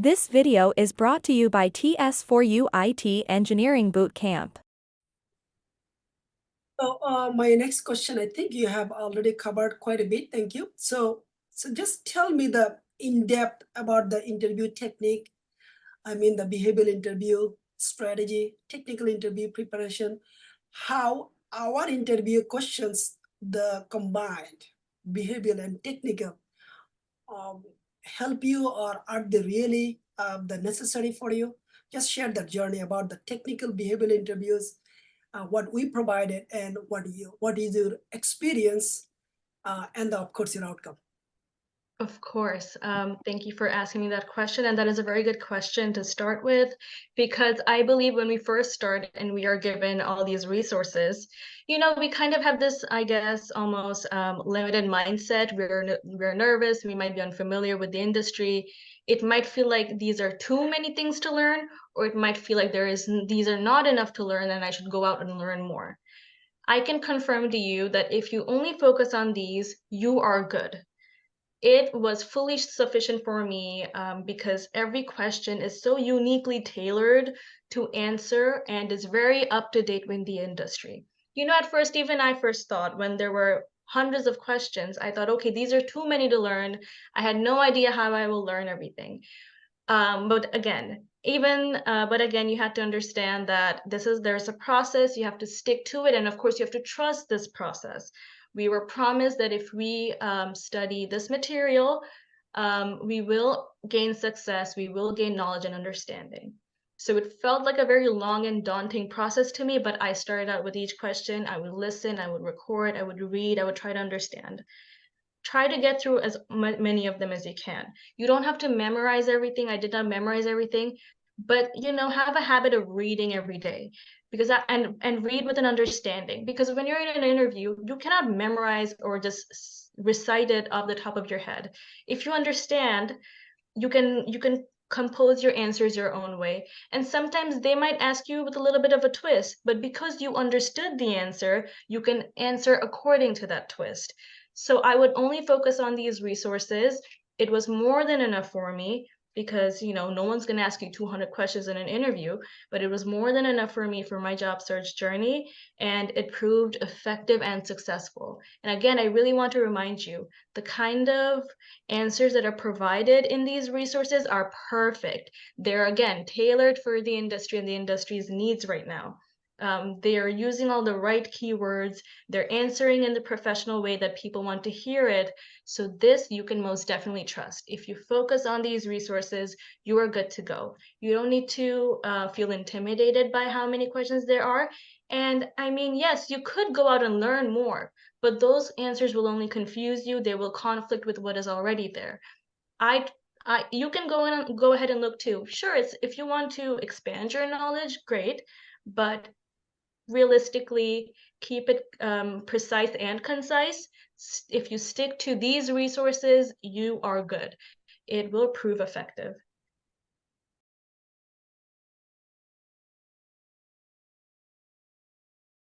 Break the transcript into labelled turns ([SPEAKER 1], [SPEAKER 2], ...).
[SPEAKER 1] This video is brought to you by Ts4u IT Engineering Bootcamp.
[SPEAKER 2] So my next question, I think you have already covered quite a bit. Thank you. So just tell me the in-depth about the interview technique. I mean the behavioral interview strategy, technical interview preparation, how our interview questions, the combined behavioral and technical, um, help you, or are they really the necessary for you? Just share that journey about the technical behavioral interviews, what we provided, and what is your experience, and of course your outcome.
[SPEAKER 3] Of course. Thank you for asking me that question. And that is a very good question to start with, because I believe when we first start and we are given all these resources, we kind of have this, I guess, almost limited mindset. We're nervous. We might be unfamiliar with the industry. It might feel like these are too many things to learn, or it might feel like these are not enough to learn and I should go out and learn more. I can confirm to you that if you only focus on these, you are good. It was fully sufficient for me because every question is so uniquely tailored to answer and is very up to date with the industry. At first, even I first thought when there were hundreds of questions, I thought, okay, these are too many to learn. I had no idea how I will learn everything. But again, you have to understand that there's a process. You have to stick to it, and of course, you have to trust this process. We were promised that if we study this material, we will gain success, we will gain knowledge and understanding. So it felt like a very long and daunting process to me, but I started out with each question. I would listen, I would record, I would read, I would try to understand. Try to get through as many of them as you can. You don't have to memorize everything. I did not memorize everything, but have a habit of reading every day, because and read with an understanding, because when you're in an interview, you cannot memorize or just recite it off the top of your head. If you understand, you can compose your answers your own way, and sometimes they might ask you with a little bit of a twist, but because you understood the answer, you can answer according to that twist. So I would only focus on these resources. It was more than enough for me, because no one's going to ask you 200 questions in an interview, but it was more than enough for me for my job search journey, and it proved effective and successful. And again, I really want to remind you, the kind of answers that are provided in these resources are perfect. They're, again, tailored for the industry and the industry's needs right now. They are using all the right keywords. They're answering in the professional way that people want to hear it. So this you can most definitely trust. If you focus on these resources, you are good to go. You don't need to feel intimidated by how many questions there are. And I mean, yes, you could go out and learn more, but those answers will only confuse you. They will conflict with what is already there. You can go ahead and look too. Sure, if you want to expand your knowledge, great, but realistically, keep it precise and concise. If you stick to these resources, you are good. It will prove effective.